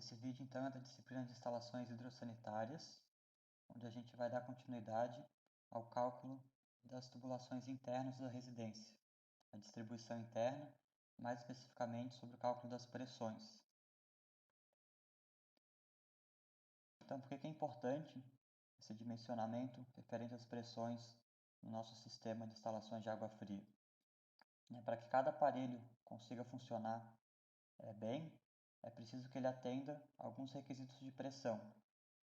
Esse vídeo então é da disciplina de instalações hidrossanitárias, onde a gente vai dar continuidade ao cálculo das tubulações internas da residência, a distribuição interna, mais especificamente sobre o cálculo das pressões. Então, por que é importante esse dimensionamento referente às pressões no nosso sistema de instalações de água fria? Para que cada aparelho consiga funcionar bem, é preciso que ele atenda a alguns requisitos de pressão.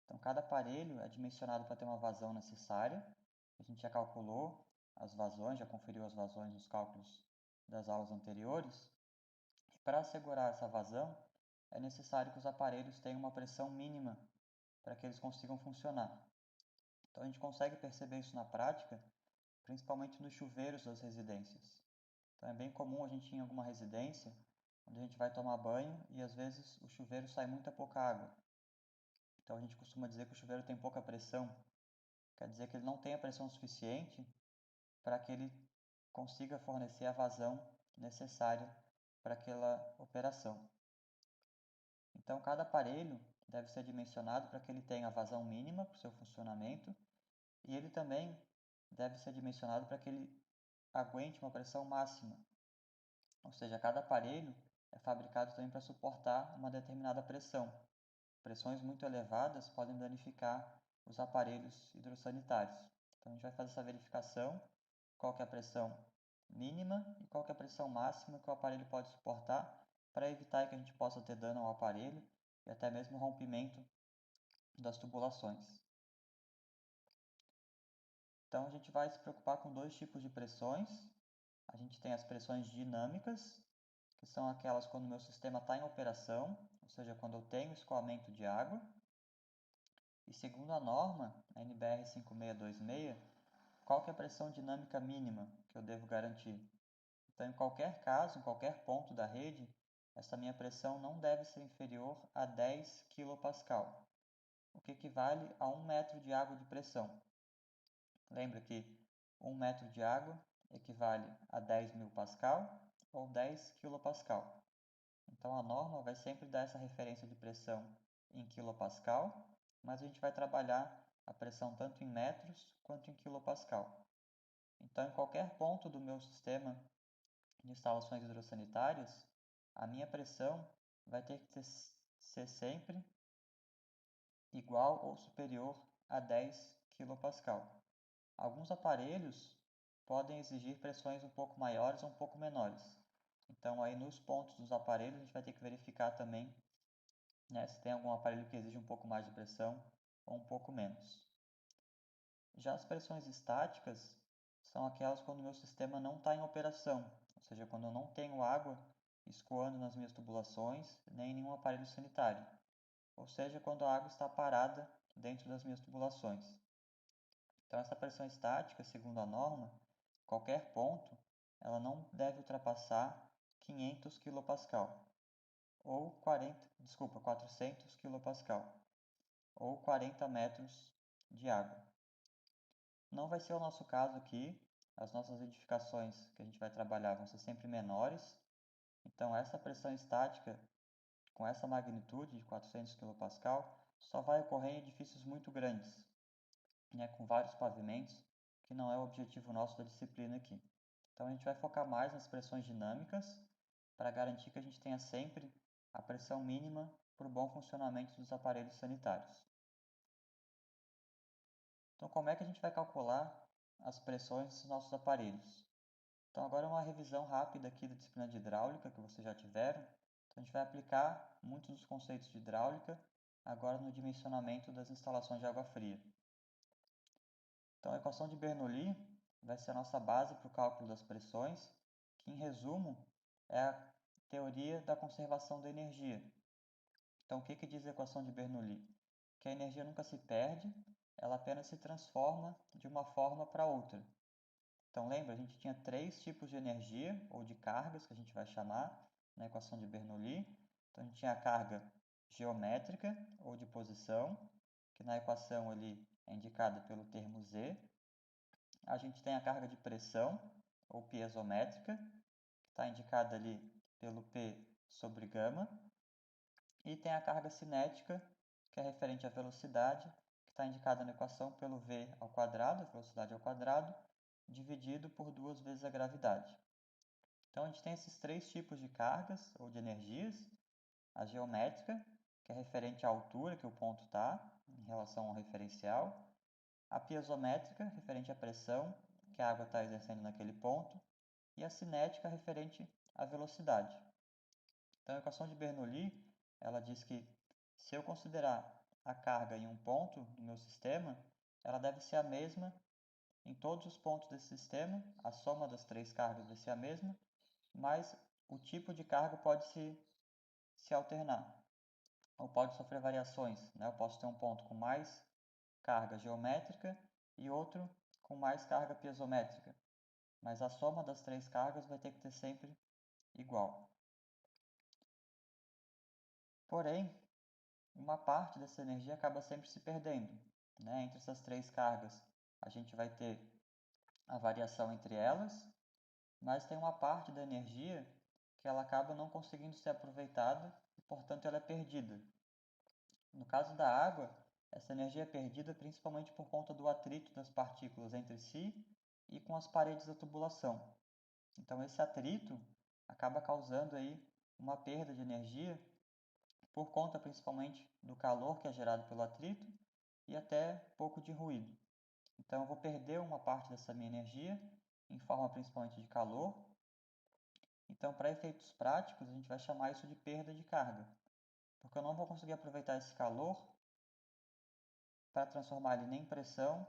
Então, cada aparelho é dimensionado para ter uma vazão necessária. A gente já calculou as vazões, já conferiu as vazões nos cálculos das aulas anteriores. E para assegurar essa vazão, é necessário que os aparelhos tenham uma pressão mínima para que eles consigam funcionar. Então, a gente consegue perceber isso na prática, principalmente nos chuveiros das residências. Então, é bem comum a gente ir em alguma residência onde a gente vai tomar banho e às vezes o chuveiro sai muita pouca água. Então a gente costuma dizer que o chuveiro tem pouca pressão, quer dizer que ele não tem a pressão suficiente para que ele consiga fornecer a vazão necessária para aquela operação. Então cada aparelho deve ser dimensionado para que ele tenha a vazão mínima para o seu funcionamento e ele também deve ser dimensionado para que ele aguente uma pressão máxima. Ou seja, cada aparelho é fabricado também para suportar uma determinada pressão. Pressões muito elevadas podem danificar os aparelhos hidrossanitários. Então, a gente vai fazer essa verificação, qual que é a pressão mínima e qual que é a pressão máxima que o aparelho pode suportar, para evitar que a gente possa ter dano ao aparelho e até mesmo rompimento das tubulações. Então, a gente vai se preocupar com dois tipos de pressões. A gente tem as pressões dinâmicas, que são aquelas quando o meu sistema está em operação, ou seja, quando eu tenho escoamento de água. E segundo a norma, a NBR 5626, qual que é a pressão dinâmica mínima que eu devo garantir? Então, em qualquer caso, em qualquer ponto da rede, essa minha pressão não deve ser inferior a 10 kPa, o que equivale a 1 metro de água de pressão. Lembra que 1 metro de água equivale a 10.000 pascal ou 10 kPa. Então, a norma vai sempre dar essa referência de pressão em quilopascal, mas a gente vai trabalhar a pressão tanto em metros quanto em quilopascal. Então, em qualquer ponto do meu sistema de instalações hidrossanitárias, a minha pressão vai ter que ser sempre igual ou superior a 10 kPa. Alguns aparelhos podem exigir pressões um pouco maiores ou um pouco menores. Então, aí nos pontos dos aparelhos, a gente vai ter que verificar também, se tem algum aparelho que exige um pouco mais de pressão ou um pouco menos. Já as pressões estáticas são aquelas quando o meu sistema não está em operação, ou seja, quando eu não tenho água escoando nas minhas tubulações, nem em nenhum aparelho sanitário, ou seja, quando a água está parada dentro das minhas tubulações. Então, essa pressão estática, segundo a norma, qualquer ponto, ela não deve ultrapassar 500 kPa ou 400 kPa ou 40 metros de água. Não vai ser o nosso caso aqui, as nossas edificações que a gente vai trabalhar vão ser sempre menores, então essa pressão estática com essa magnitude de 400 kPa só vai ocorrer em edifícios muito grandes, com vários pavimentos, que não é o objetivo nosso da disciplina aqui. Então a gente vai focar mais nas pressões dinâmicas para garantir que a gente tenha sempre a pressão mínima para o bom funcionamento dos aparelhos sanitários. Então, como é que a gente vai calcular as pressões dos nossos aparelhos? Então, agora uma revisão rápida aqui da disciplina de hidráulica que vocês já tiveram. Então, a gente vai aplicar muitos dos conceitos de hidráulica agora no dimensionamento das instalações de água fria. Então, a equação de Bernoulli vai ser a nossa base para o cálculo das pressões, que, em resumo, é a teoria da conservação da energia. Então, o que diz a equação de Bernoulli? Que a energia nunca se perde, ela apenas se transforma de uma forma para outra. Então, lembra, a gente tinha três tipos de energia, ou de cargas, que a gente vai chamar, na equação de Bernoulli. Então, a gente tinha a carga geométrica, ou de posição, que na equação ali é indicada pelo termo Z. A gente tem a carga de pressão, ou piezométrica, que está indicada ali pelo P sobre gama. E tem a carga cinética, que é referente à velocidade, que está indicada na equação pelo v ao quadrado, velocidade ao quadrado, dividido por 2 vezes a gravidade. Então, a gente tem esses 3 tipos de cargas ou de energias. A geométrica, que é referente à altura que o ponto está, em relação ao referencial. A piezométrica, referente à pressão que a água está exercendo naquele ponto. E a cinética, referente à velocidade. Então, a equação de Bernoulli, ela diz que se eu considerar a carga em um ponto do meu sistema, ela deve ser a mesma em todos os pontos desse sistema, a soma das 3 cargas vai ser a mesma, mas o tipo de carga pode se alternar, ou pode sofrer variações, né? Eu posso ter um ponto com mais carga geométrica e outro com mais carga piezométrica, mas a soma das 3 cargas vai ter que ter sempre igual. Porém, uma parte dessa energia acaba sempre se perdendo, né? Entre essas 3 cargas, a gente vai ter a variação entre elas, mas tem uma parte da energia que ela acaba não conseguindo ser aproveitada e, portanto, ela é perdida. No caso da água, essa energia é perdida principalmente por conta do atrito das partículas entre si e com as paredes da tubulação. Então, esse atrito acaba causando aí uma perda de energia por conta principalmente do calor que é gerado pelo atrito e até pouco de ruído. Então, eu vou perder uma parte dessa minha energia em forma principalmente de calor. Então, para efeitos práticos, a gente vai chamar isso de perda de carga, porque eu não vou conseguir aproveitar esse calor para transformar ele nem em pressão,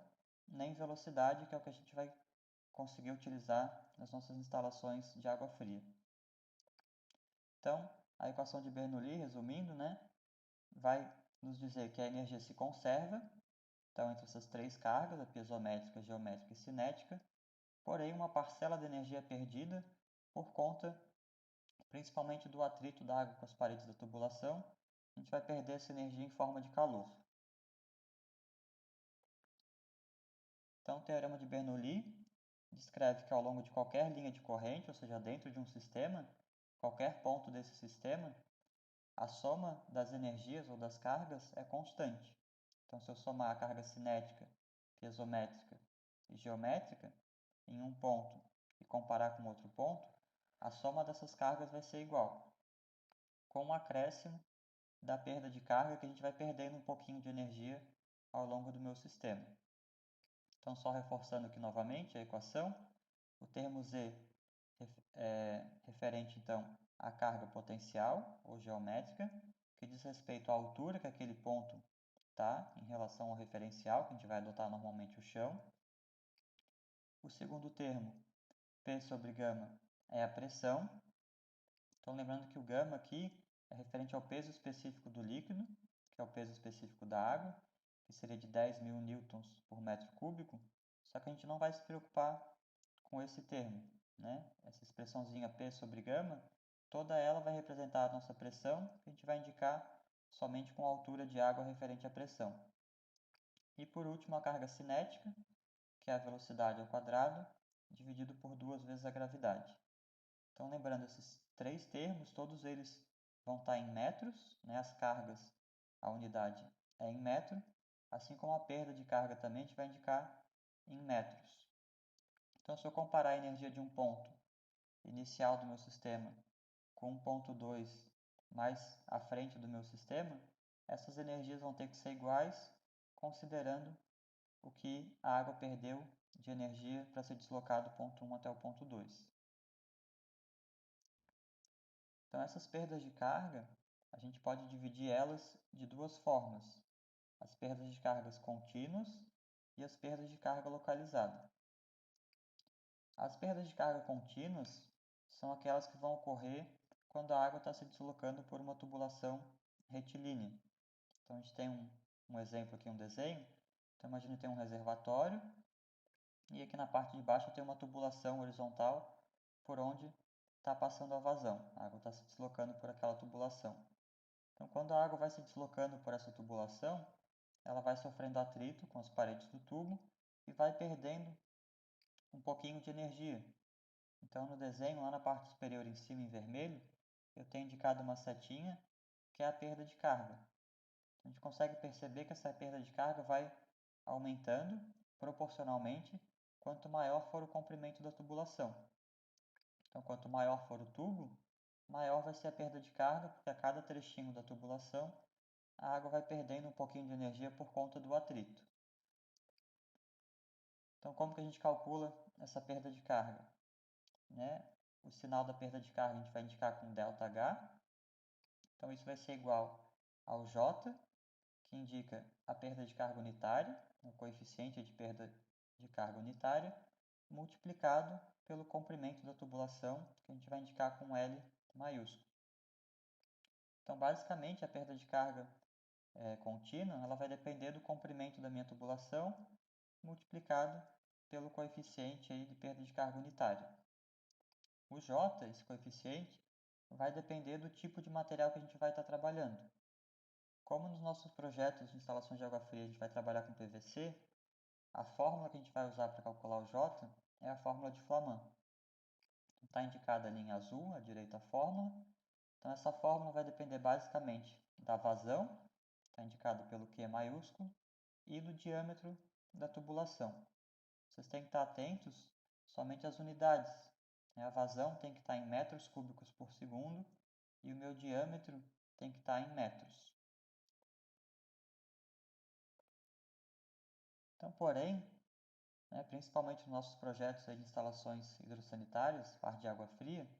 nem em velocidade, que é o que a gente vai conseguir utilizar nas nossas instalações de água fria. Então, a equação de Bernoulli, resumindo, né, vai nos dizer que a energia se conserva, então entre essas 3 cargas, a piezométrica, geométrica e cinética, porém uma parcela da energia é perdida por conta principalmente do atrito da água com as paredes da tubulação. A gente vai perder essa energia em forma de calor. Então, o teorema de Bernoulli descreve que ao longo de qualquer linha de corrente, ou seja, dentro de um sistema, qualquer ponto desse sistema, a soma das energias ou das cargas é constante. Então, se eu somar a carga cinética, piezométrica e geométrica em um ponto e comparar com outro ponto, a soma dessas cargas vai ser igual, com um acréscimo da perda de carga que a gente vai perdendo um pouquinho de energia ao longo do meu sistema. Então, só reforçando aqui novamente a equação, o termo Z é referente, então, à carga potencial ou geométrica, que diz respeito à altura que aquele ponto está em relação ao referencial, que a gente vai adotar normalmente o chão. O segundo termo, P sobre gama, é a pressão. Então, lembrando que o gama aqui é referente ao peso específico do líquido, que é o peso específico da água, que seria de 10.000 newtons por metro cúbico, só que a gente não vai se preocupar com esse termo, né? Essa expressãozinha P sobre gama, toda ela vai representar a nossa pressão, que a gente vai indicar somente com a altura de água referente à pressão. E por último, a carga cinética, que é a velocidade ao quadrado, dividido por 2 vezes a gravidade. Então, lembrando, esses 3 termos, todos eles vão estar em metros, né? As cargas, a unidade é em metro, assim como a perda de carga também a gente vai indicar em metros. Então, se eu comparar a energia de um ponto inicial do meu sistema com um ponto 2 mais à frente do meu sistema, essas energias vão ter que ser iguais, considerando o que a água perdeu de energia para se deslocar do ponto 1 até o ponto 2. Então, essas perdas de carga, a gente pode dividir elas de 2 formas: as perdas de cargas contínuas e as perdas de carga localizada. As perdas de carga contínuas são aquelas que vão ocorrer quando a água está se deslocando por uma tubulação retilínea. Então, a gente tem um exemplo aqui, um desenho. Então, imagina que tem um reservatório e aqui na parte de baixo tem uma tubulação horizontal por onde está passando a vazão. A água está se deslocando por aquela tubulação. Então, quando a água vai se deslocando por essa tubulação, ela vai sofrendo atrito com as paredes do tubo e vai perdendo um pouquinho de energia. Então, no desenho, lá na parte superior em cima, em vermelho, eu tenho indicado uma setinha que é a perda de carga. A gente consegue perceber que essa perda de carga vai aumentando proporcionalmente quanto maior for o comprimento da tubulação. Então, quanto maior for o tubo, maior vai ser a perda de carga, porque a cada trechinho da tubulação, a água vai perdendo um pouquinho de energia por conta do atrito. Então, como que a gente calcula essa perda de carga? O sinal da perda de carga a gente vai indicar com ΔH. Então, isso vai ser igual ao J, que indica a perda de carga unitária, o coeficiente de perda de carga unitária, multiplicado pelo comprimento da tubulação, que a gente vai indicar com L maiúsculo. Então, basicamente, a perda de carga contínua ela vai depender do comprimento da minha tubulação, multiplicado pelo coeficiente aí de perda de carga unitária. O J, esse coeficiente, vai depender do tipo de material que a gente vai estar trabalhando. Como nos nossos projetos de instalação de água fria a gente vai trabalhar com PVC, a fórmula que a gente vai usar para calcular o J é a fórmula de Flaman. Está indicada ali em azul, à direita a fórmula. Então essa fórmula vai depender basicamente da vazão, está indicado pelo Q maiúsculo, e do diâmetro da tubulação. Vocês têm que estar atentos somente às unidades. A vazão tem que estar em metros cúbicos por segundo e o meu diâmetro tem que estar em metros. Então, porém, principalmente nos nossos projetos de instalações hidrossanitárias, parte de água fria,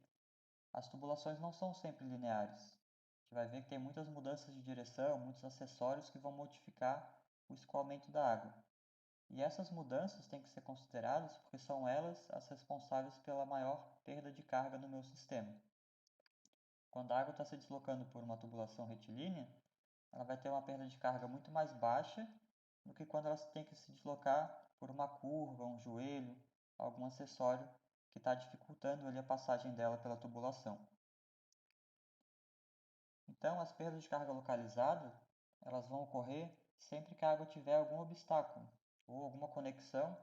as tubulações não são sempre lineares. A gente vai ver que tem muitas mudanças de direção, muitos acessórios que vão modificar o escoamento da água. E essas mudanças têm que ser consideradas porque são elas as responsáveis pela maior perda de carga no meu sistema. Quando a água está se deslocando por uma tubulação retilínea, ela vai ter uma perda de carga muito mais baixa do que quando ela tem que se deslocar por uma curva, um joelho, algum acessório que está dificultando ali a passagem dela pela tubulação. Então, as perdas de carga localizada, elas vão ocorrer sempre que a água tiver algum obstáculo ou alguma conexão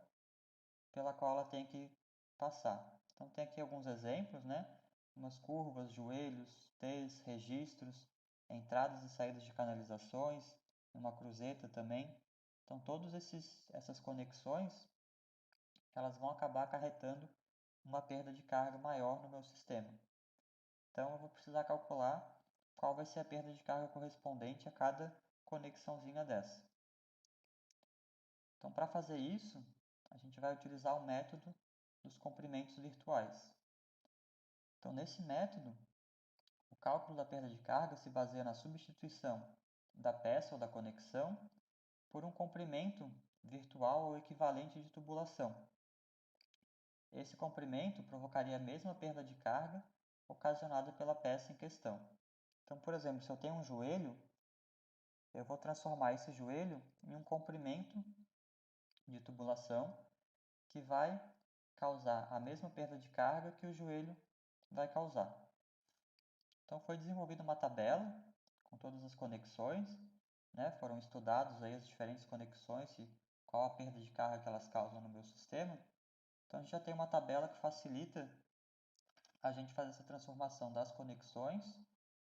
pela qual ela tem que passar. Então, tem aqui alguns exemplos, umas curvas, joelhos, T's, registros, entradas e saídas de canalizações, uma cruzeta também. Então, todas essas conexões, elas vão acabar acarretando uma perda de carga maior no meu sistema. Então, eu vou precisar calcular qual vai ser a perda de carga correspondente a cada conexãozinha dessa. Então, para fazer isso, a gente vai utilizar o método dos comprimentos virtuais. Então, nesse método, o cálculo da perda de carga se baseia na substituição da peça ou da conexão por um comprimento virtual ou equivalente de tubulação. Esse comprimento provocaria a mesma perda de carga ocasionada pela peça em questão. Então, por exemplo, se eu tenho um joelho, eu vou transformar esse joelho em um comprimento de tubulação que vai causar a mesma perda de carga que o joelho vai causar. Então foi desenvolvida uma tabela com todas as conexões, foram estudados aí as diferentes conexões e qual a perda de carga que elas causam no meu sistema. Então a gente já tem uma tabela que facilita a gente fazer essa transformação das conexões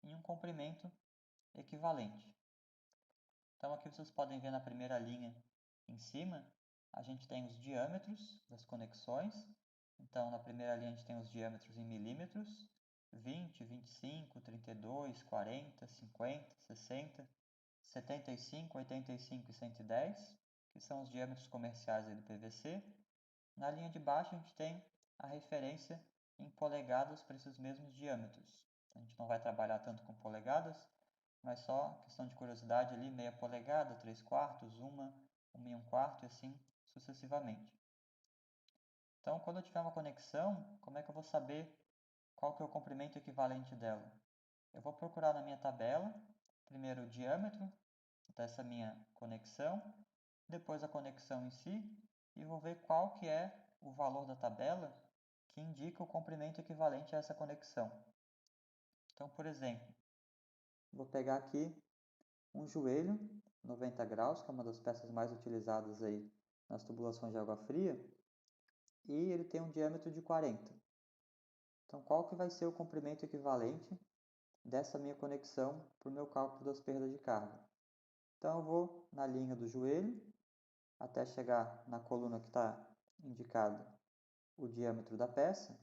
em um comprimento equivalente. Então aqui vocês podem ver na primeira linha em cima, a gente tem os diâmetros das conexões. Então na primeira linha a gente tem os diâmetros em milímetros, 20, 25, 32, 40, 50, 60, 75, 85 e 110, que são os diâmetros comerciais aí do PVC. Na linha de baixo a gente tem a referência em polegadas para esses mesmos diâmetros. A gente não vai trabalhar tanto com polegadas, mas só questão de curiosidade ali, meia polegada, 3/4, uma e 1/4 e assim sucessivamente. Então, quando eu tiver uma conexão, como é que eu vou saber qual que é o comprimento equivalente dela? Eu vou procurar na minha tabela, primeiro o diâmetro dessa minha conexão, depois a conexão em si, e vou ver qual que é o valor da tabela que indica o comprimento equivalente a essa conexão. Então, por exemplo, vou pegar aqui um joelho, 90 graus, que é uma das peças mais utilizadas aí nas tubulações de água fria, e ele tem um diâmetro de 40. Então, qual que vai ser o comprimento equivalente dessa minha conexão para o meu cálculo das perdas de carga. Então eu vou na linha do joelho, até chegar na coluna que está indicado o diâmetro da peça.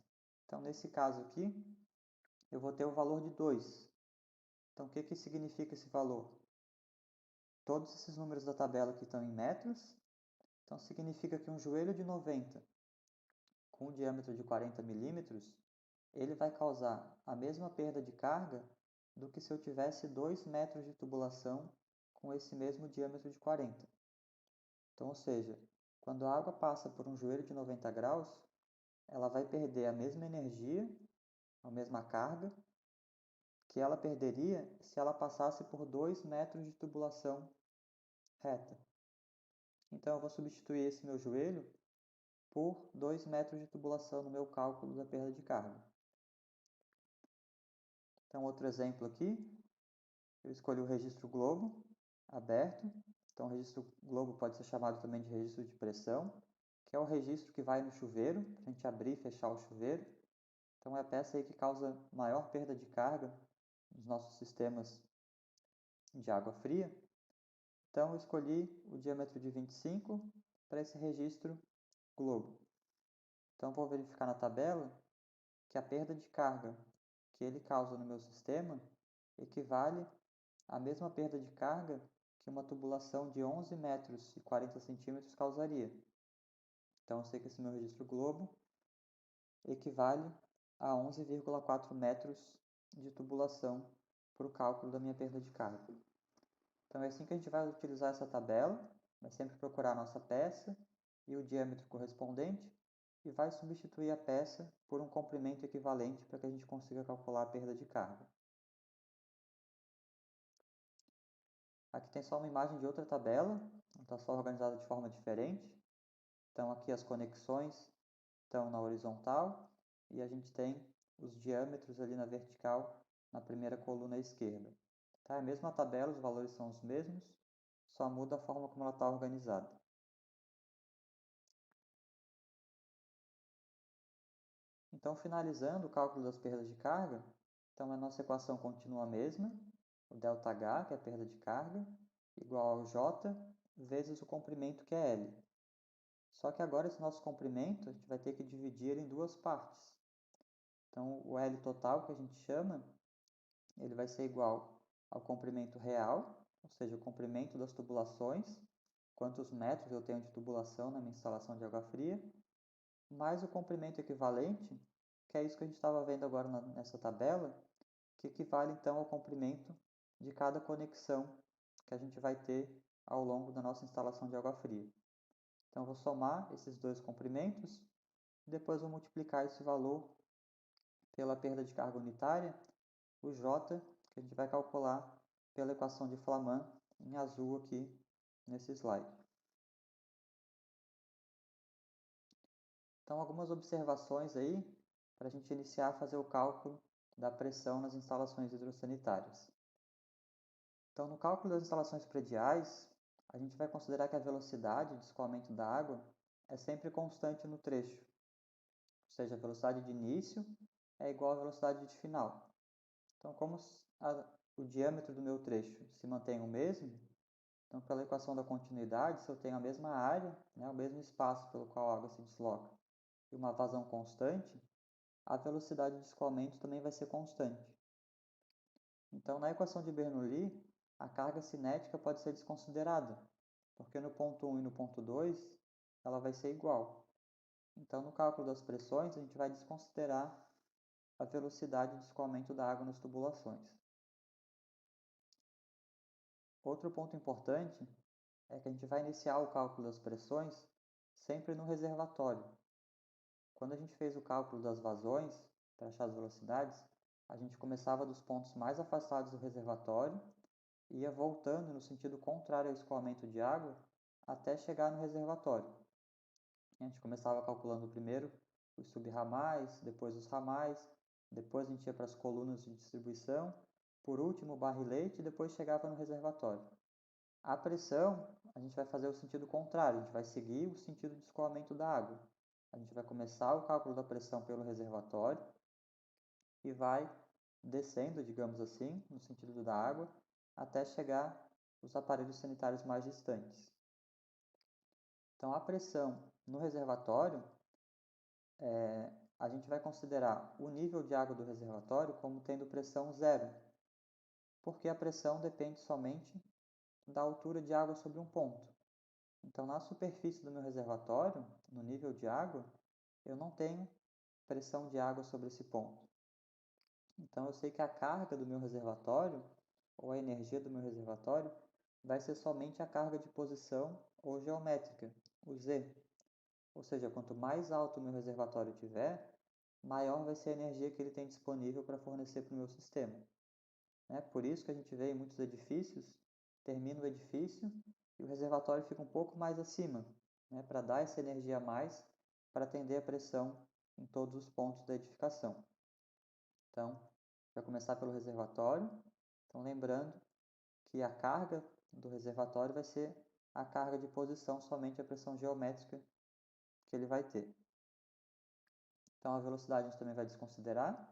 Então, nesse caso aqui, eu vou ter o valor de 2. Então, o que significa esse valor? Todos esses números da tabela aqui estão em metros. Então, significa que um joelho de 90 com um diâmetro de 40 milímetros, ele vai causar a mesma perda de carga do que se eu tivesse 2 metros de tubulação com esse mesmo diâmetro de 40. Então, ou seja, quando a água passa por um joelho de 90 graus, ela vai perder a mesma energia, a mesma carga, que ela perderia se ela passasse por 2 metros de tubulação reta. Então, eu vou substituir esse meu joelho por 2 metros de tubulação no meu cálculo da perda de carga. Então, outro exemplo aqui, eu escolhi o registro globo aberto. Então, o registro globo pode ser chamado também de registro de pressão, que é o registro que vai no chuveiro, para a gente abrir e fechar o chuveiro. Então, é a peça aí que causa maior perda de carga nos nossos sistemas de água fria. Então, eu escolhi o diâmetro de 25 para esse registro globo. Então, vou verificar na tabela que a perda de carga que ele causa no meu sistema equivale à mesma perda de carga que uma tubulação de 11 metros e 40 centímetros causaria. Então, eu sei que esse meu registro globo equivale a 11,4 metros de tubulação para o cálculo da minha perda de carga. Então, é assim que a gente vai utilizar essa tabela, vai sempre procurar a nossa peça e o diâmetro correspondente e vai substituir a peça por um comprimento equivalente para que a gente consiga calcular a perda de carga. Aqui tem só uma imagem de outra tabela, está só organizada de forma diferente. Então, aqui as conexões estão na horizontal e a gente tem os diâmetros ali na vertical, na primeira coluna à esquerda. Tá? É a mesma tabela, os valores são os mesmos, só muda a forma como ela está organizada. Então, finalizando o cálculo das perdas de carga, então a nossa equação continua a mesma, o ΔH, que é a perda de carga, igual ao J vezes o comprimento, que é L. Só que agora esse nosso comprimento, a gente vai ter que dividir ele em duas partes. Então, o L total, que a gente chama, ele vai ser igual ao comprimento real, ou seja, o comprimento das tubulações, quantos metros eu tenho de tubulação na minha instalação de água fria, mais o comprimento equivalente, que é isso que a gente estava vendo agora nessa tabela, que equivale então ao comprimento de cada conexão que a gente vai ter ao longo da nossa instalação de água fria. Então, eu vou somar esses dois comprimentos e depois vou multiplicar esse valor pela perda de carga unitária, o J, que a gente vai calcular pela equação de Flaman em azul aqui nesse slide. Então, algumas observações aí para a gente iniciar a fazer o cálculo da pressão nas instalações hidrossanitárias. Então, no cálculo das instalações prediais, a gente vai considerar que a velocidade de escoamento da água é sempre constante no trecho, ou seja, a velocidade de início é igual à velocidade de final. Então, como o diâmetro do meu trecho se mantém o mesmo, então, pela equação da continuidade, se eu tenho a mesma área, né, o mesmo espaço pelo qual a água se desloca, e uma vazão constante, a velocidade de escoamento também vai ser constante. Então, na equação de Bernoulli, a carga cinética pode ser desconsiderada, porque no ponto 1 e no ponto 2 ela vai ser igual. Então, no cálculo das pressões, a gente vai desconsiderar a velocidade de escoamento da água nas tubulações. Outro ponto importante é que a gente vai iniciar o cálculo das pressões sempre no reservatório. Quando a gente fez o cálculo das vazões, para achar as velocidades, a gente começava dos pontos mais afastados do reservatório e ia voltando no sentido contrário ao escoamento de água até chegar no reservatório. A gente começava calculando primeiro os subramais, depois os ramais, depois a gente ia para as colunas de distribuição, por último o barrilete e depois chegava no reservatório. A pressão, a gente vai fazer o sentido contrário, a gente vai seguir o sentido de escoamento da água. A gente vai começar o cálculo da pressão pelo reservatório e vai descendo, digamos assim, no sentido da água, até chegar os aparelhos sanitários mais distantes. Então, a pressão no reservatório, a gente vai considerar o nível de água do reservatório como tendo pressão zero, porque a pressão depende somente da altura de água sobre um ponto. Então, na superfície do meu reservatório, no nível de água, eu não tenho pressão de água sobre esse ponto. Então, eu sei que a carga do meu reservatório, ou a energia do meu reservatório, vai ser somente a carga de posição ou geométrica, o Z. Ou seja, quanto mais alto o meu reservatório tiver, maior vai ser a energia que ele tem disponível para fornecer para o meu sistema. Por isso que a gente vê em muitos edifícios, termina o edifício e o reservatório fica um pouco mais acima, para dar essa energia a mais para atender a pressão em todos os pontos da edificação. Então, vai começar pelo reservatório. Então, lembrando que a carga do reservatório vai ser a carga de posição, somente a pressão geométrica que ele vai ter. Então, a velocidade a gente também vai desconsiderar,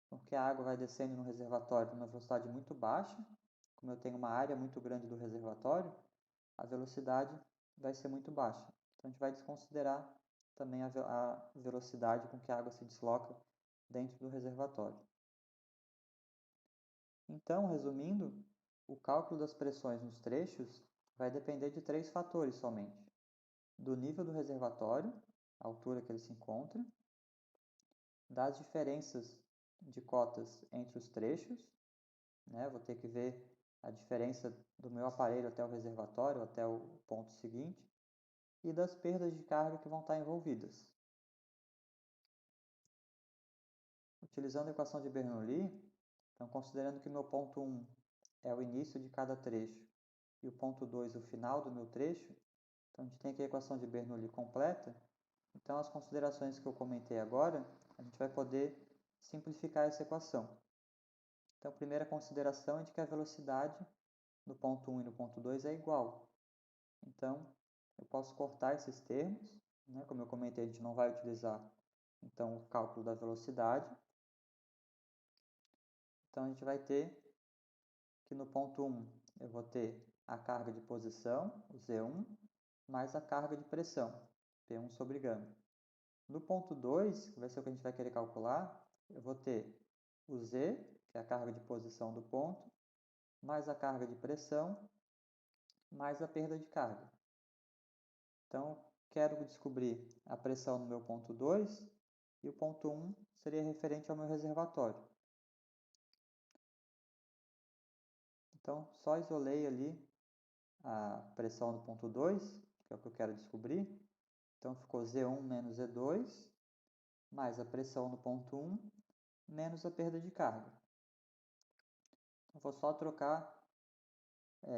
porque a água vai descendo no reservatório numa velocidade muito baixa. Como eu tenho uma área muito grande do reservatório, a velocidade vai ser muito baixa. Então, a gente vai desconsiderar também a velocidade com que a água se desloca dentro do reservatório. Então, resumindo, o cálculo das pressões nos trechos vai depender de 3 fatores somente: do nível do reservatório, a altura que ele se encontra, das diferenças de cotas entre os trechos, vou ter que ver a diferença do meu aparelho até o reservatório, até o ponto seguinte, e das perdas de carga que vão estar envolvidas. Utilizando a equação de Bernoulli, então considerando que o meu ponto 1 é o início de cada trecho e o ponto 2 o final do meu trecho, então a gente tem aqui a equação de Bernoulli completa. Então, as considerações que eu comentei agora, a gente vai poder simplificar essa equação. Então, a primeira consideração é de que a velocidade no ponto 1 e no ponto 2 é igual. Então, eu posso cortar esses termos, como eu comentei, a gente não vai utilizar então o cálculo da velocidade. Então, a gente vai ter que no ponto 1 eu vou ter a carga de posição, o Z1, mais a carga de pressão, P1 sobre γ. No ponto 2, que vai ser o que a gente vai querer calcular, eu vou ter o Z, que é a carga de posição do ponto, mais a carga de pressão, mais a perda de carga. Então, quero descobrir a pressão no meu ponto 2 e o ponto 1 seria referente ao meu reservatório. Então, só isolei ali a pressão no ponto 2, que é o que eu quero descobrir. Então, ficou Z1 menos Z2, mais a pressão no ponto 1, menos a perda de carga. Então, vou só trocar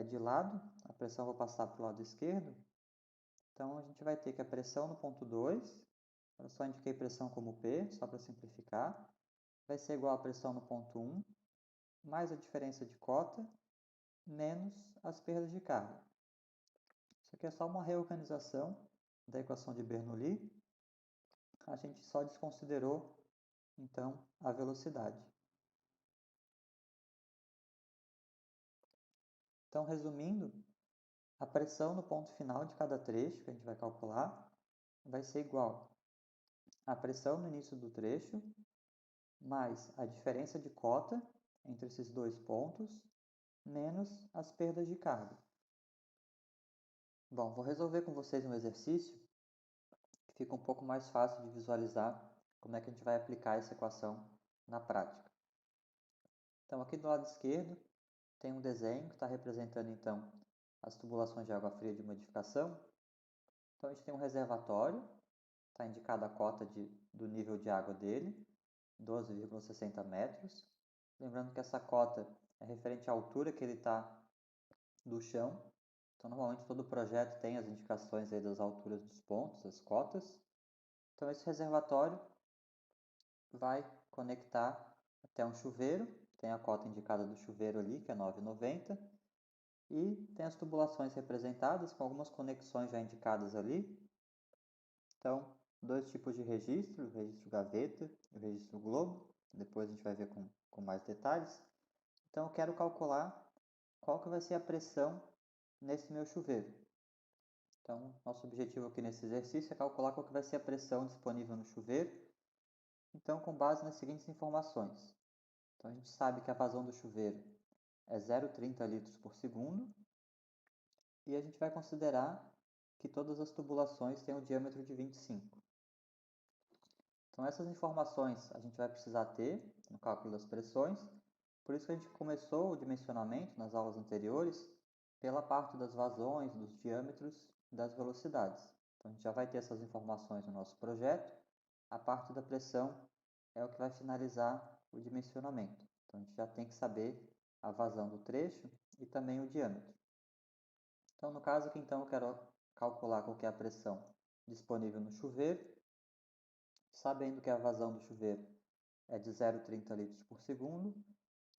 de lado, a pressão vai passar para o lado esquerdo. Então, a gente vai ter que a pressão no ponto 2, eu só indiquei pressão como P, só para simplificar, vai ser igual à pressão no ponto 1, mais a diferença de cota, menos as perdas de carga. Isso aqui é só uma reorganização da equação de Bernoulli. A gente só desconsiderou, então, a velocidade. Então, resumindo, a pressão no ponto final de cada trecho que a gente vai calcular vai ser igual à pressão no início do trecho, mais a diferença de cota entre esses dois pontos, menos as perdas de carga. Bom, vou resolver com vocês um exercício que fica um pouco mais fácil de visualizar como é que a gente vai aplicar essa equação na prática. Então, aqui do lado esquerdo tem um desenho que está representando, então, as tubulações de água fria de uma edificação. Então, a gente tem um reservatório, está indicada a cota do nível de água dele, 12,60 metros. Lembrando que essa cota é referente à altura que ele está do chão. Então, normalmente todo projeto tem as indicações aí das alturas dos pontos, as cotas. Então, esse reservatório vai conectar até um chuveiro. Tem a cota indicada do chuveiro ali, que é 9,90. E tem as tubulações representadas com algumas conexões já indicadas ali. Então, 2 tipos de registro, o registro gaveta e o registro globo. Depois a gente vai ver com com mais detalhes. Então eu quero calcular qual que vai ser a pressão nesse meu chuveiro. Então, nosso objetivo aqui nesse exercício é calcular qual que vai ser a pressão disponível no chuveiro. Então, com base nas seguintes informações. Então, a gente sabe que a vazão do chuveiro é 0,30 litros por segundo. E a gente vai considerar que todas as tubulações têm um diâmetro de 25. Então, essas informações a gente vai precisar ter no cálculo das pressões. Por isso que a gente começou o dimensionamento nas aulas anteriores pela parte das vazões, dos diâmetros e das velocidades. Então, a gente já vai ter essas informações no nosso projeto. A parte da pressão é o que vai finalizar o dimensionamento. Então, a gente já tem que saber a vazão do trecho e também o diâmetro. Então, no caso aqui, então, eu quero calcular qual que é a pressão disponível no chuveiro, sabendo que a vazão do chuveiro é de 0,30 litros por segundo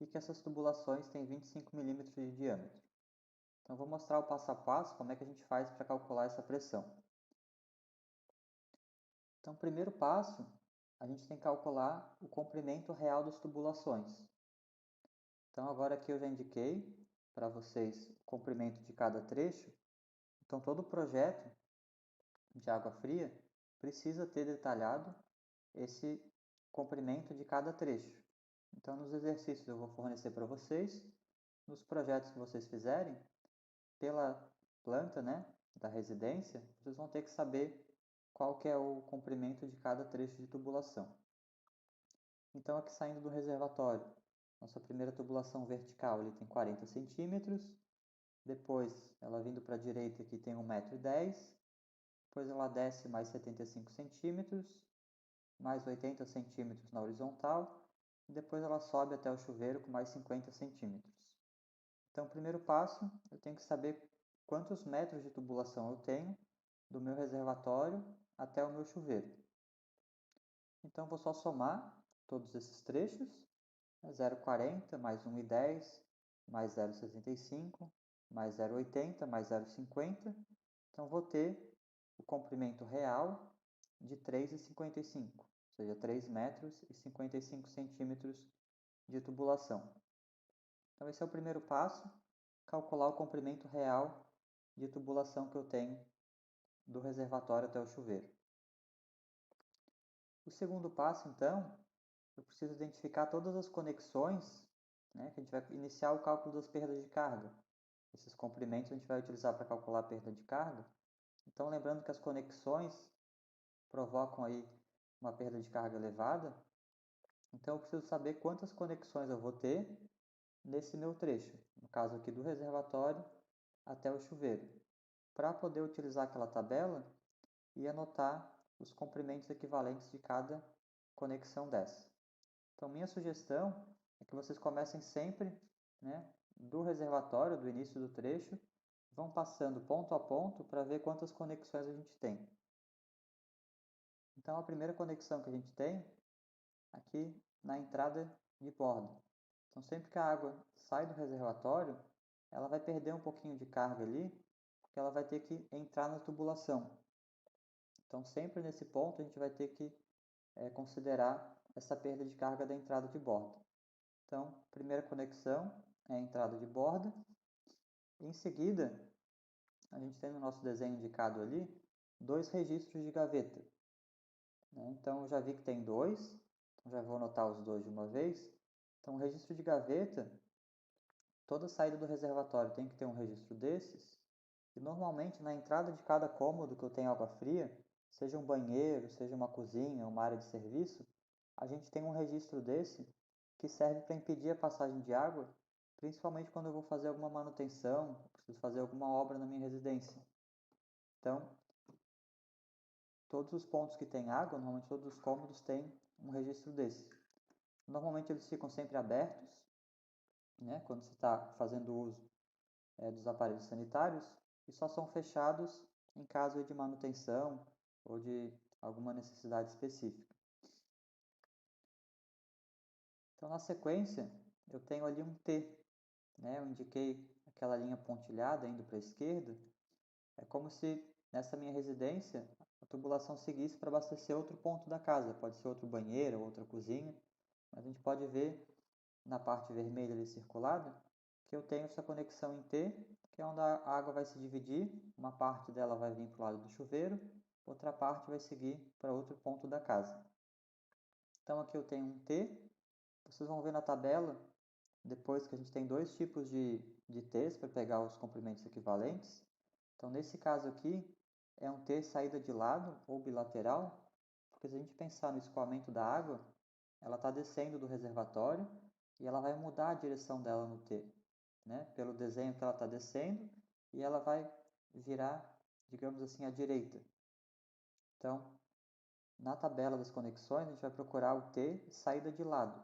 e que essas tubulações têm 25 milímetros de diâmetro. Então, vou mostrar o passo a passo como é que a gente faz para calcular essa pressão. Então, primeiro passo, a gente tem que calcular o comprimento real das tubulações. Então, agora aqui eu já indiquei para vocês o comprimento de cada trecho. Então, todo o projeto de água fria precisa ter detalhado esse comprimento de cada trecho. Então, nos exercícios eu vou fornecer para vocês, nos projetos que vocês fizerem, pela planta, né, da residência, vocês vão ter que saber qual que é o comprimento de cada trecho de tubulação. Então, aqui saindo do reservatório, nossa primeira tubulação vertical ele tem 40 centímetros, depois ela vindo para a direita aqui tem 1,10 m, depois ela desce mais 75 centímetros, mais 80 centímetros na horizontal, e depois ela sobe até o chuveiro com mais 50 centímetros. Então, o primeiro passo, eu tenho que saber quantos metros de tubulação eu tenho do meu reservatório até o meu chuveiro. Então, vou só somar todos esses trechos, 0,40 mais 1,10 mais 0,65 mais 0,80 mais 0,50. Então, vou ter o comprimento real de 3,55, ou seja, 3 metros e 55 centímetros de tubulação. Então, esse é o primeiro passo, calcular o comprimento real de tubulação que eu tenho do reservatório até o chuveiro. O segundo passo, então, eu preciso identificar todas as conexões, né, que a gente vai iniciar o cálculo das perdas de carga. Esses comprimentos a gente vai utilizar para calcular a perda de carga. Então, lembrando que as conexões provocam aí uma perda de carga elevada, então eu preciso saber quantas conexões eu vou ter nesse meu trecho, no caso aqui do reservatório até o chuveiro, para poder utilizar aquela tabela e anotar os comprimentos equivalentes de cada conexão dessa. Então, minha sugestão é que vocês comecem sempre, né, do reservatório, do início do trecho, vão passando ponto a ponto para ver quantas conexões a gente tem. Então, a primeira conexão que a gente tem aqui na entrada de borda. Então, sempre que a água sai do reservatório, ela vai perder um pouquinho de carga ali, porque ela vai ter que entrar na tubulação. Então, sempre nesse ponto, a gente vai ter que considerar essa perda de carga da entrada de borda. Então, primeira conexão é a entrada de borda. Em seguida, a gente tem no nosso desenho indicado ali, 2 registros de gaveta. Então, eu já vi que tem 2, então já vou anotar os 2 de uma vez. Então, o registro de gaveta, toda saída do reservatório tem que ter um registro desses. E normalmente na entrada de cada cômodo que eu tenho água fria, seja um banheiro, seja uma cozinha, uma área de serviço, a gente tem um registro desse que serve para impedir a passagem de água, principalmente quando eu vou fazer alguma manutenção, preciso fazer alguma obra na minha residência. Então, todos os pontos que tem água, normalmente todos os cômodos têm um registro desse. Normalmente eles ficam sempre abertos, né, quando você está fazendo uso dos aparelhos sanitários, e só são fechados em caso de manutenção ou de alguma necessidade específica. Então, na sequência, eu tenho ali um T, né? Eu indiquei aquela linha pontilhada indo para a esquerda. É como se nessa minha residência a tubulação seguisse para abastecer outro ponto da casa. Pode ser outro banheiro, outra cozinha, mas a gente pode ver na parte vermelha ali circulada, que eu tenho essa conexão em T, que é onde a água vai se dividir, uma parte dela vai vir para o lado do chuveiro, outra parte vai seguir para outro ponto da casa. Então aqui eu tenho um T, vocês vão ver na tabela, depois que a gente tem dois tipos de T's para pegar os comprimentos equivalentes. Então nesse caso aqui, é um T saída de lado ou bilateral, porque se a gente pensar no escoamento da água, ela está descendo do reservatório e ela vai mudar a direção dela no T, né? Pelo desenho que ela está descendo, e ela vai virar, digamos assim, à direita. Então, na tabela das conexões, a gente vai procurar o T saída de lado.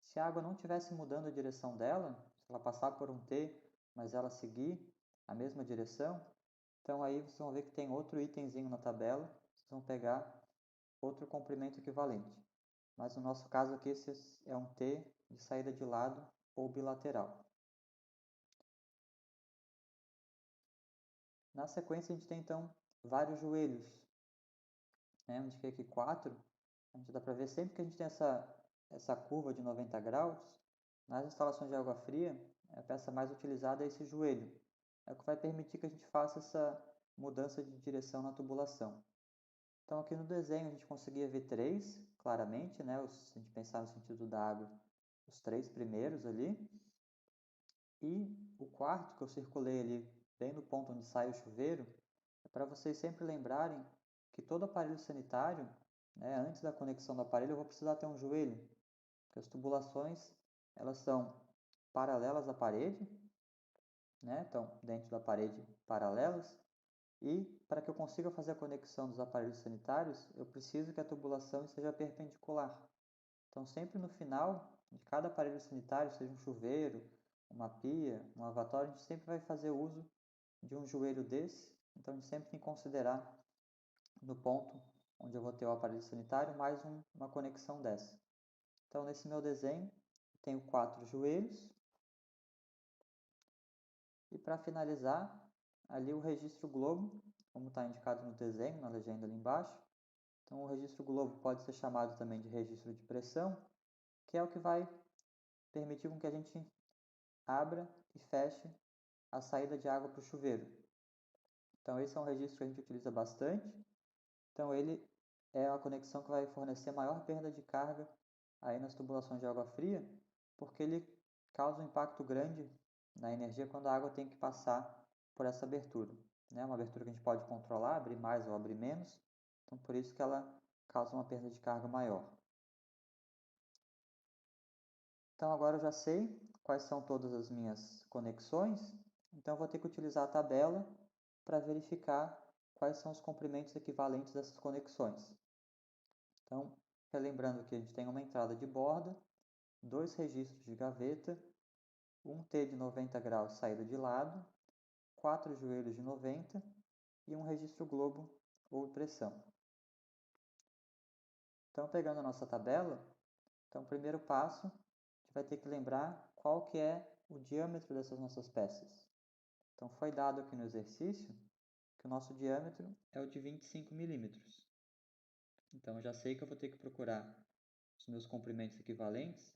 Se a água não estivesse mudando a direção dela, se ela passar por um T, mas ela seguir a mesma direção, então aí vocês vão ver que tem outro itemzinho na tabela, vocês vão pegar outro comprimento equivalente. Mas no nosso caso aqui, esse é um T de saída de lado ou bilateral. Na sequência, a gente tem então vários joelhos. Né? A gente tem aqui 4. A gente dá para ver sempre que a gente tem essa curva de 90 graus, nas instalações de água fria, a peça mais utilizada é esse joelho. É o que vai permitir que a gente faça essa mudança de direção na tubulação. Então aqui no desenho a gente conseguia ver 3 claramente, né? Se a gente pensar no sentido da água, os 3 primeiros ali. E o quarto que eu circulei ali, bem no ponto onde sai o chuveiro, é para vocês sempre lembrarem que todo aparelho sanitário, né, antes da conexão do aparelho, eu vou precisar ter um joelho, porque as tubulações elas são paralelas à parede, né, estão dentro da parede paralelas, e para que eu consiga fazer a conexão dos aparelhos sanitários, eu preciso que a tubulação seja perpendicular. Então, sempre no final de cada aparelho sanitário, seja um chuveiro, uma pia, um lavatório, a gente sempre vai fazer uso de um joelho desse. Então, a gente sempre tem que considerar no ponto onde eu vou ter o aparelho sanitário mais uma conexão dessa. Então, nesse meu desenho, tenho 4 joelhos. E para finalizar, ali o registro globo, como está indicado no desenho, na legenda ali embaixo. Então, o registro globo pode ser chamado também de registro de pressão, que é o que vai permitir com que a gente abra e feche a saída de água para o chuveiro. Então esse é um registro que a gente utiliza bastante. Então ele é a conexão que vai fornecer maior perda de carga aí nas tubulações de água fria, porque ele causa um impacto grande na energia quando a água tem que passar por essa abertura. Né? Uma abertura que a gente pode controlar, abrir mais ou abrir menos, então por isso que ela causa uma perda de carga maior. Então agora eu já sei quais são todas as minhas conexões, então eu vou ter que utilizar a tabela para verificar quais são os comprimentos equivalentes dessas conexões. Então, relembrando que a gente tem uma entrada de borda, 2 registros de gaveta, um T de 90 graus saída de lado, 4 joelhos de 90 e um registro globo ou pressão. Então, pegando a nossa tabela, então, o primeiro passo, a gente vai ter que lembrar qual que é o diâmetro dessas nossas peças. Então, foi dado aqui no exercício que o nosso diâmetro é o de 25 milímetros. Então, eu já sei que eu vou ter que procurar os meus comprimentos equivalentes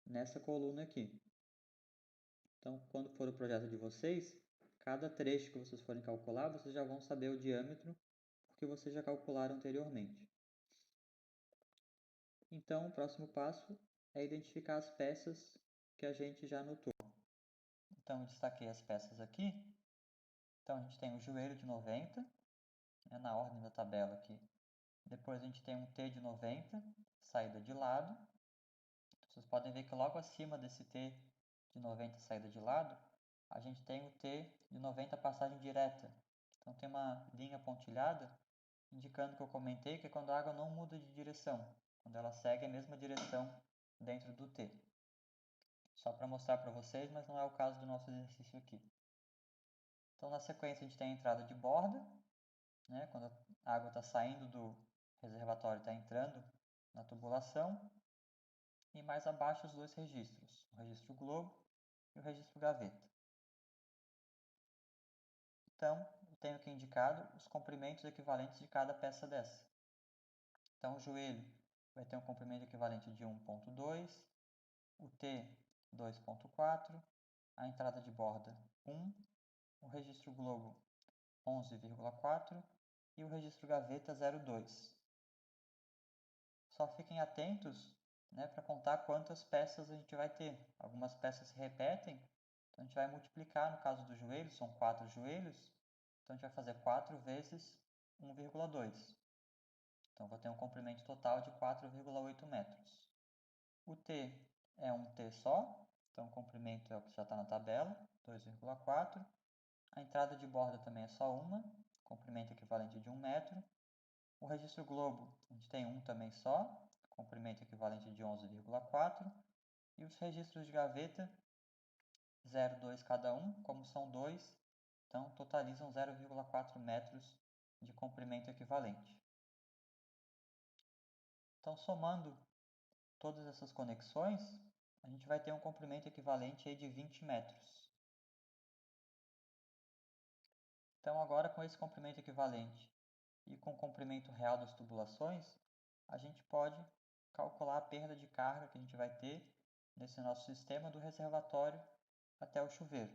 nessa coluna aqui. Então, quando for o projeto de vocês, cada trecho que vocês forem calcular, vocês já vão saber o diâmetro, porque vocês já calcularam anteriormente. Então, o próximo passo é identificar as peças que a gente já anotou. Então, eu destaquei as peças aqui. Então, a gente tem o joelho de 90, na ordem da tabela aqui. Depois a gente tem um T de 90, saída de lado. Vocês podem ver que logo acima desse T de 90 saída de lado, a gente tem o T de 90 passagem direta. Então tem uma linha pontilhada indicando que eu comentei que é quando a água não muda de direção, quando ela segue a mesma direção dentro do T. Só para mostrar para vocês, mas não é o caso do nosso exercício aqui. Então na sequência a gente tem a entrada de borda, né, quando a água está saindo do reservatório e está entrando na tubulação. E mais abaixo os 2 registros, o registro globo e o registro gaveta. Então, eu tenho aqui indicado os comprimentos equivalentes de cada peça dessa. Então, o joelho vai ter um comprimento equivalente de 1,2, o T 2.4, a entrada de borda 1, o registro globo 11,4 e o registro gaveta 0,2. Só fiquem atentos, né, para contar quantas peças a gente vai ter. Algumas peças se repetem, então a gente vai multiplicar, no caso do joelho, são 4 joelhos, então a gente vai fazer 4 vezes 1,2. Então vou ter um comprimento total de 4,8 metros. O T é um T só, então o comprimento é o que já está na tabela, 2,4. A entrada de borda também é só uma, comprimento equivalente de 1 metro. O registro globo, a gente tem um também só, comprimento equivalente de 11,4. E os registros de gaveta, 0,2 cada um, como são dois, então totalizam 0,4 metros de comprimento equivalente. Então, somando todas essas conexões, a gente vai ter um comprimento equivalente aí de 20 metros. Então, agora com esse comprimento equivalente e com o comprimento real das tubulações, a gente pode calcular a perda de carga que a gente vai ter nesse nosso sistema do reservatório até o chuveiro.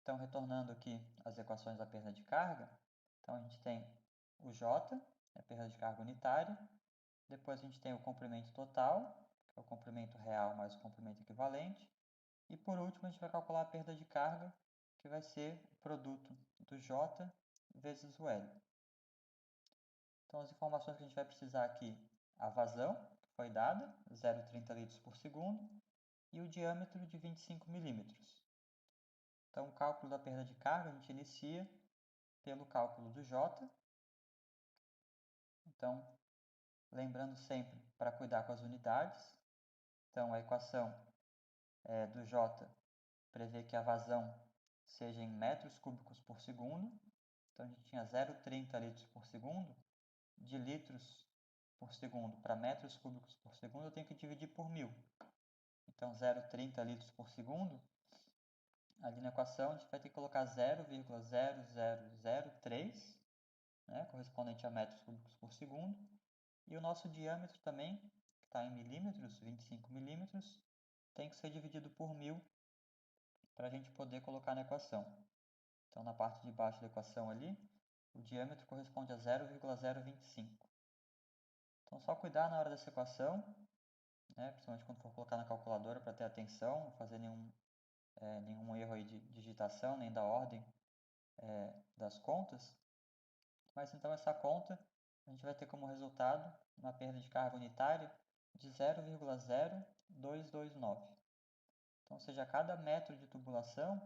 Então, retornando aqui às equações da perda de carga, então a gente tem o J, a perda de carga unitária, depois a gente tem o comprimento total, que é o comprimento real mais o comprimento equivalente, e por último a gente vai calcular a perda de carga, que vai ser o produto do J vezes o L. Então, as informações que a gente vai precisar aqui, a vazão, que foi dada, 0,30 litros por segundo, e o diâmetro de 25 milímetros. Então, o cálculo da perda de carga a gente inicia pelo cálculo do J. Então, lembrando sempre para cuidar com as unidades. Então, a equação do J prevê que a vazão seja em metros cúbicos por segundo. Então, a gente tinha 0,30 litros por segundo. De litros por segundo para metros cúbicos por segundo, eu tenho que dividir por 1000. Então, 0,30 litros por segundo, ali na equação a gente vai ter que colocar 0,0003, né, correspondente a metros cúbicos por segundo. E o nosso diâmetro também, que está em milímetros, 25 milímetros, tem que ser dividido por 1000 para a gente poder colocar na equação. Então, na parte de baixo da equação ali, o diâmetro corresponde a 0,025. Então, só cuidar na hora dessa equação, né, principalmente quando for colocar na calculadora para ter atenção, não fazer nenhum erro aí de digitação, nem da ordem das contas. Mas então essa conta a gente vai ter como resultado uma perda de carga unitária de 0,0229. Então, ou seja, a cada metro de tubulação,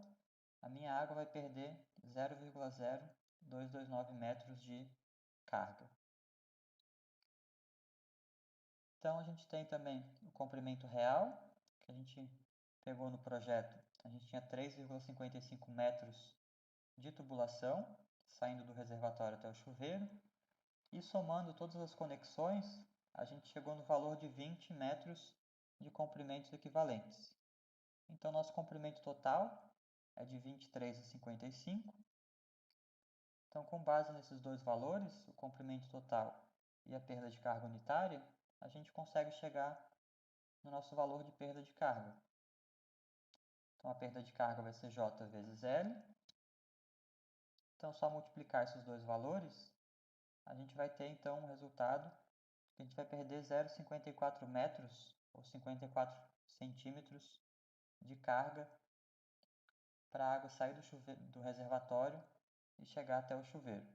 a minha água vai perder 0,0229 metros de carga. Então, a gente tem também o comprimento real, que a gente pegou no projeto. A gente tinha 3,55 metros de tubulação, saindo do reservatório até o chuveiro. E somando todas as conexões, a gente chegou no valor de 20 metros de comprimentos equivalentes. Então, nosso comprimento total é de 23,55. Então, com base nesses dois valores, o comprimento total e a perda de carga unitária, a gente consegue chegar no nosso valor de perda de carga. Então, a perda de carga vai ser J vezes L. Então, só multiplicar esses dois valores, a gente vai ter, então, um resultado que a gente vai perder 0,54 metros, ou 54 centímetros de carga para a água sair do reservatório e chegar até o chuveiro.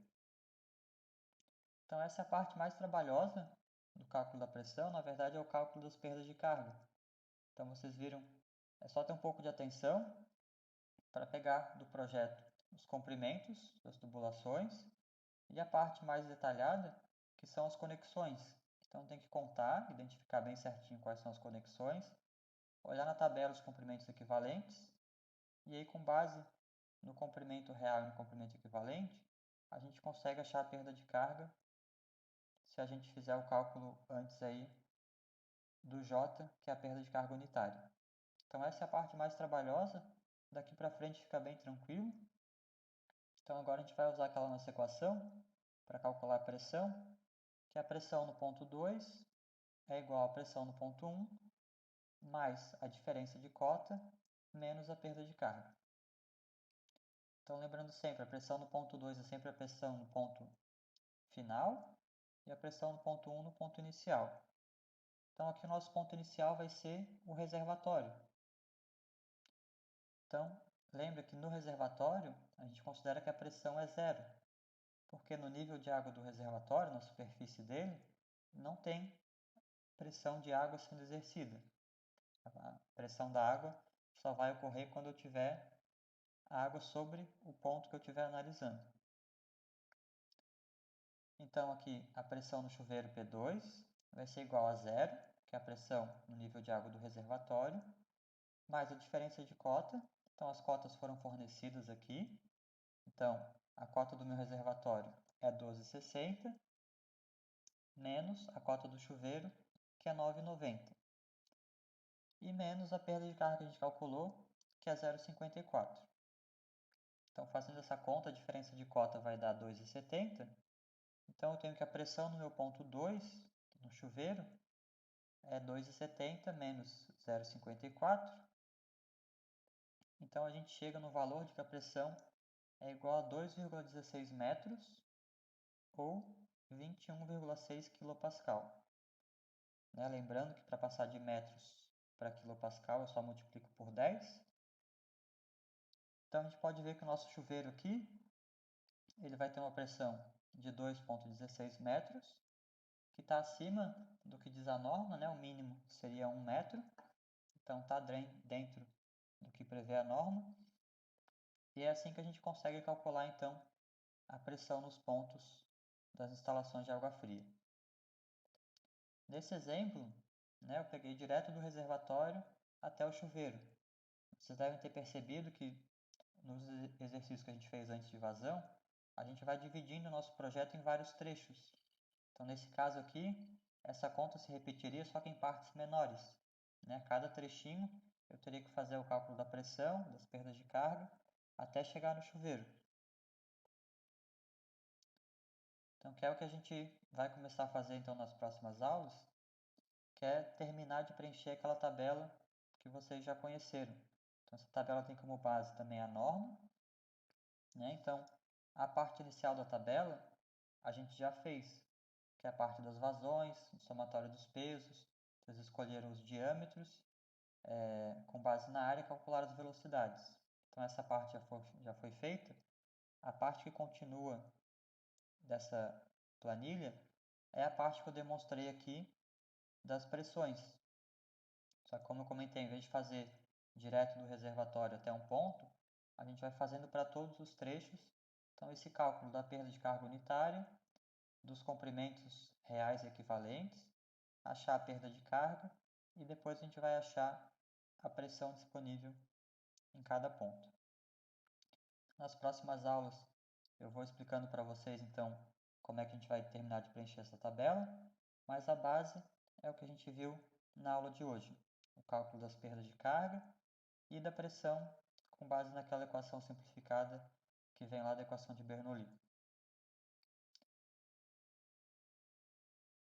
Então, essa é a parte mais trabalhosa do cálculo da pressão, na verdade é o cálculo das perdas de carga. Então, vocês viram, é só ter um pouco de atenção para pegar do projeto os comprimentos das tubulações e a parte mais detalhada, que são as conexões. Então, tem que contar, identificar bem certinho quais são as conexões, olhar na tabela os comprimentos equivalentes, e aí, com base no comprimento real e no comprimento equivalente, a gente consegue achar a perda de carga se a gente fizer o cálculo antes aí do J, que é a perda de carga unitária. Então, essa é a parte mais trabalhosa. Daqui para frente fica bem tranquilo. Então, agora a gente vai usar aquela nossa equação para calcular a pressão, que é a pressão no ponto 2 é igual à pressão no ponto 1 mais a diferença de cota menos a perda de carga. Então, lembrando sempre, a pressão no ponto 2 é sempre a pressão no ponto final e a pressão no ponto 1 no ponto inicial. Então, aqui o nosso ponto inicial vai ser o reservatório. Então, lembra que no reservatório, a gente considera que a pressão é zero, porque no nível de água do reservatório, na superfície dele, não tem pressão de água sendo exercida. A pressão da água só vai ocorrer quando eu tiver água sobre o ponto que eu estiver analisando. Então, aqui a pressão no chuveiro P2 vai ser igual a zero, que é a pressão no nível de água do reservatório, mais a diferença de cota. Então, as cotas foram fornecidas aqui. Então, a cota do meu reservatório é 12,60, menos a cota do chuveiro, que é 9,90. E menos a perda de carga que a gente calculou, que é 0,54. Então, fazendo essa conta, a diferença de cota vai dar 2,70. Então, eu tenho que a pressão no meu ponto 2, no chuveiro, é 2,70 menos 0,54. Então, a gente chega no valor de que a pressão é igual a 2,16 metros ou 21,6 kPa. Né? Lembrando que para passar de metros para quilopascal eu só multiplico por 10. Então, a gente pode ver que o nosso chuveiro aqui ele vai ter uma pressão de 2,16 metros, que está acima do que diz a norma, né? O mínimo seria 1 metro. Então, está dentro do que prevê a norma. E é assim que a gente consegue calcular, então, a pressão nos pontos das instalações de água fria. Nesse exemplo, né, eu peguei direto do reservatório até o chuveiro. Vocês devem ter percebido que nos exercícios que a gente fez antes de vazão, a gente vai dividindo o nosso projeto em vários trechos. Então, nesse caso aqui, essa conta se repetiria só que em partes menores. Né? Cada trechinho eu teria que fazer o cálculo da pressão, das perdas de carga, até chegar no chuveiro. Então, que é o que a gente vai começar a fazer então nas próximas aulas, que é terminar de preencher aquela tabela que vocês já conheceram. Então, essa tabela tem como base também a norma, né? Então, a parte inicial da tabela a gente já fez, que é a parte das vazões, o somatório dos pesos. Vocês escolheram os diâmetros, com base na área, calcular as velocidades. Então, essa parte já foi feita. A parte que continua dessa planilha é a parte que eu demonstrei aqui das pressões. Só que como eu comentei, em vez de fazer direto do reservatório até um ponto, a gente vai fazendo para todos os trechos. Então, esse cálculo da perda de carga unitária, dos comprimentos reais equivalentes, achar a perda de carga e depois a gente vai achar a pressão disponível em cada ponto. Nas próximas aulas eu vou explicando para vocês então como é que a gente vai terminar de preencher essa tabela, mas a base é o que a gente viu na aula de hoje, o cálculo das perdas de carga e da pressão com base naquela equação simplificada que vem lá da equação de Bernoulli.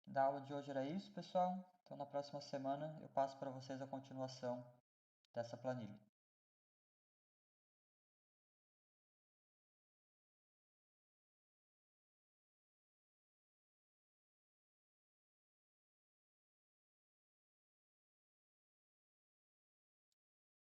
Da aula de hoje era isso, pessoal. Então, na próxima semana eu passo para vocês a continuação dessa planilha.